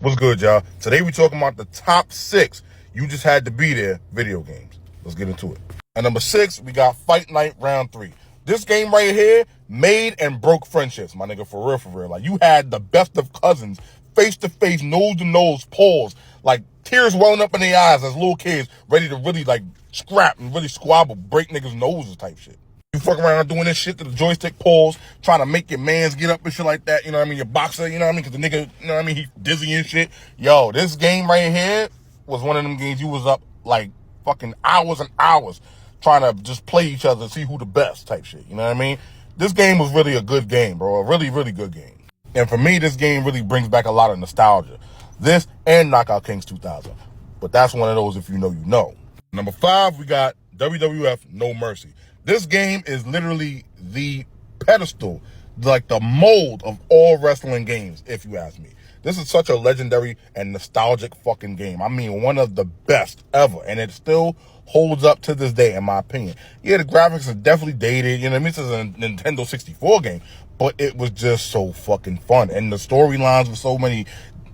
What's good, y'all? Today we talking about the top 6 you just had to be there video games. Let's get into it. At number 6, we got Fight Night Round 3. This game right here made and broke friendships, my nigga, for real, for real. Like, you had the best of cousins, face to face, nose to nose, pause, like tears welling up in their eyes as little kids ready to really like scrap and really squabble, break niggas' noses type shit. You fuck around doing this shit to the joystick pulls, trying to make your mans get up and shit like that, you know what I mean? Your boxer, you know what I mean? Because the nigga, you know what I mean? He dizzy and shit. Yo, this game right here was one of them games you was up like fucking hours and hours trying to just play each other and see who the best type shit, you know what I mean? This game was really a good game, bro. A really, really good game. And for me, this game really brings back a lot of nostalgia. This and Knockout Kings 2000. But that's one of those if you know, you know. Number 5, we got WWF No Mercy. This game is literally the pedestal, like the mold of all wrestling games, if you ask me. This is such a legendary and nostalgic fucking game. I mean, one of the best ever. And it still holds up to this day, in my opinion. Yeah, the graphics are definitely dated. You know what I mean? This is a Nintendo 64 game. But it was just so fucking fun. And the storylines were so many...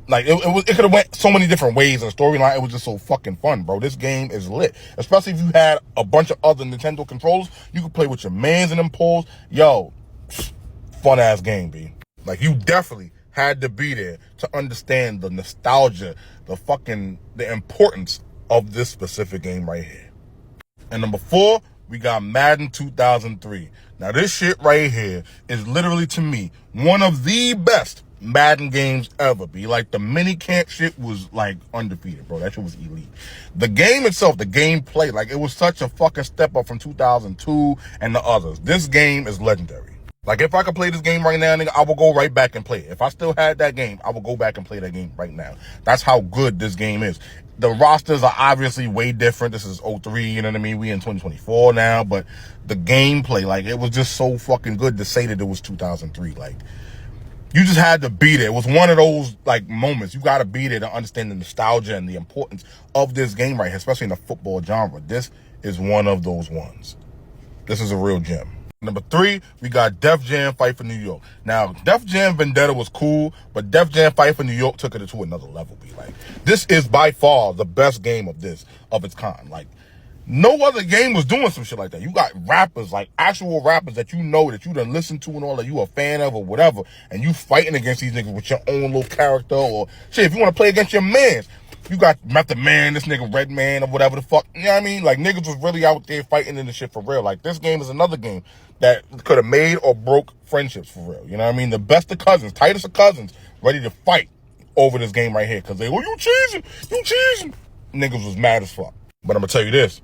Like, it could have went so many different ways in the storyline. It was just so fucking fun, bro. This game is lit. Especially if you had a bunch of other Nintendo controllers. You could play with your mans in them pulls. Yo, fun-ass game, B. Like, you definitely had to be there to understand the nostalgia, the importance of this specific game right here. And number 4, we got Madden 2003. Now, this shit right here is literally, to me, one of the best Madden games ever, be like the mini camp shit was like undefeated, bro. That shit was elite. The game itself, the gameplay, like it was such a fucking step up from 2002 and the others. This game is legendary. Like, if I could play this game right now, nigga, I will go right back and play it. If I still had that game, I will go back and play that game right now. That's how good this game is. The rosters are obviously way different. This is 03, you know what I mean? We in 2024 now, but the gameplay, like, it was just so fucking good to say that it was 2003. Like, you just had to be there. It was one of those, like, moments. You got to be there to understand the nostalgia and the importance of this game right here, especially in the football genre. This is one of those ones. This is a real gem. Number 3, we got Def Jam Fight for New York. Now, Def Jam Vendetta was cool, but Def Jam Fight for New York took it to another level. Be like, this is by far the best game of its kind. Like, no other game was doing some shit like that. You got rappers, like actual rappers that you know that you done listened to and all that you a fan of or whatever, and you fighting against these niggas with your own little character or shit. If you want to play against your mans, you got Method Man, this nigga Red Man or whatever the fuck. You know what I mean? Like, niggas was really out there fighting in the shit for real. Like, this game is another game that could have made or broke friendships for real. You know what I mean? The best of cousins, tightest of cousins, ready to fight over this game right here. Cause they, you cheesing. Niggas was mad as fuck. But I'm gonna tell you this.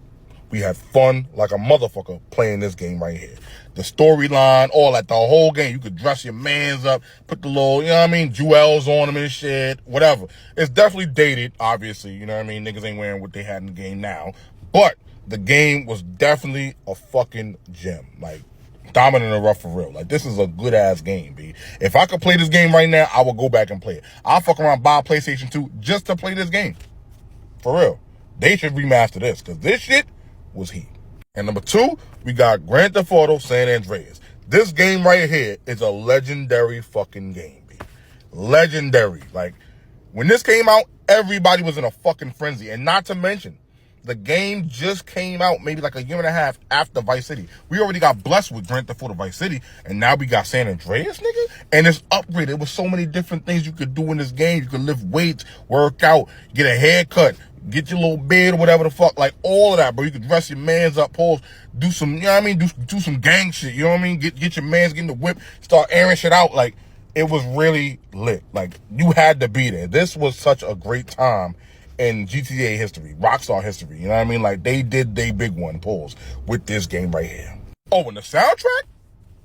We had fun like a motherfucker playing this game right here. The storyline, all that, the whole game. You could dress your mans up, put the little, you know what I mean, jewels on them and shit, whatever. It's definitely dated, obviously, you know what I mean? Niggas ain't wearing what they had in the game now. But the game was definitely a fucking gem. Like, diamond in the rough for real. Like, this is a good-ass game, B. If I could play this game right now, I would go back and play it. I'll fuck around, buy a PlayStation 2 just to play this game. For real. They should remaster this, because this shit was heat. And number 2, we got Grand Theft Auto San Andreas. This game right here is a legendary fucking game, B. Legendary. Like, when this came out, everybody was in a fucking frenzy. And not to mention, the game just came out maybe like a year and a half after Vice City. We already got blessed with Grand Theft Auto Vice City, and now we got San Andreas, nigga. And it's upgraded with so many different things you could do in this game. You could lift weights, work out, get a haircut, get your little beard or whatever the fuck, like all of that, bro. You could dress your mans up, pause, do some, you know what I mean, do some gang shit, you know what I mean? Get your mans, get in the whip, start airing shit out. Like, it was really lit. Like, you had to be there. This was such a great time in GTA history, Rockstar history, you know what I mean? Like, they did they big one, pause, with this game right here. Oh, and the soundtrack?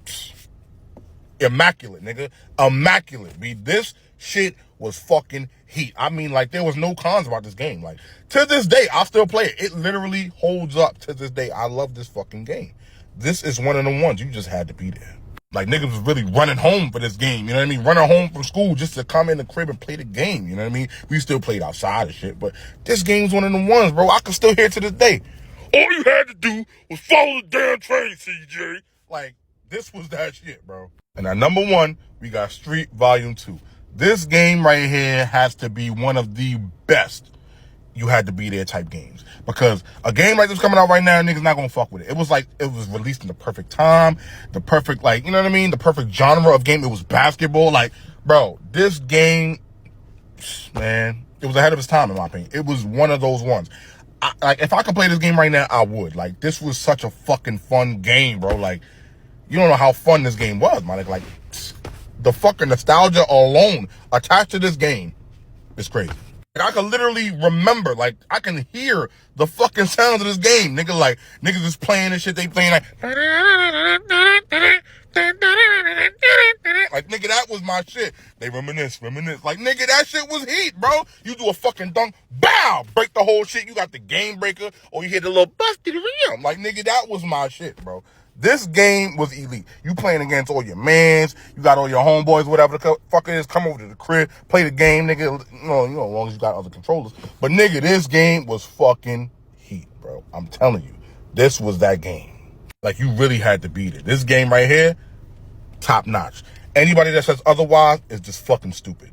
Psst. Immaculate, nigga. Immaculate, B. This shit was fucking heat. I mean, like, there was no cons about this game. Like, to this day, I still play it. It literally holds up to this day. I love this fucking game. This is one of the ones you just had to be there. Like, niggas was really running home for this game, you know what I mean? Running home from school just to come in the crib and play the game, you know what I mean? We still played outside and shit, but this game's one of the ones, bro. I can still hear it to this day. All you had to do was follow the damn train, CJ. Like, this was that shit, bro. And at number 1, we got Street Volume 2. This game right here has to be one of the best you had to be there type games. Because a game like this coming out right now, niggas not gonna fuck with it. It was like, it was released in the perfect time, the perfect, like, you know what I mean? The perfect genre of game. It was basketball. Like, bro, this game, man, it was ahead of its time in my opinion. It was one of those ones. Like, if I could play this game right now, I would. Like, this was such a fucking fun game, bro. Like, you don't know how fun this game was, man. Like, the fucking nostalgia alone attached to this game is crazy. Like, I can literally remember, like, I can hear the fucking sounds of this game. Nigga, like, niggas is playing this shit, they playing like, nigga, that was my shit. They reminisce. Like, nigga, that shit was heat, bro. You do a fucking dunk, bow, break the whole shit. You got the game breaker, or you hit the little busted rim. Like, nigga, that was my shit, bro. This game was elite. You playing against all your mans, you got all your homeboys, whatever the fuck it is, come over to the crib, play the game, nigga. You know, as long as you got other controllers. But nigga, this game was fucking heat, bro. I'm telling you, this was that game. Like, you really had to beat it. This game right here, top notch. Anybody that says otherwise is just fucking stupid.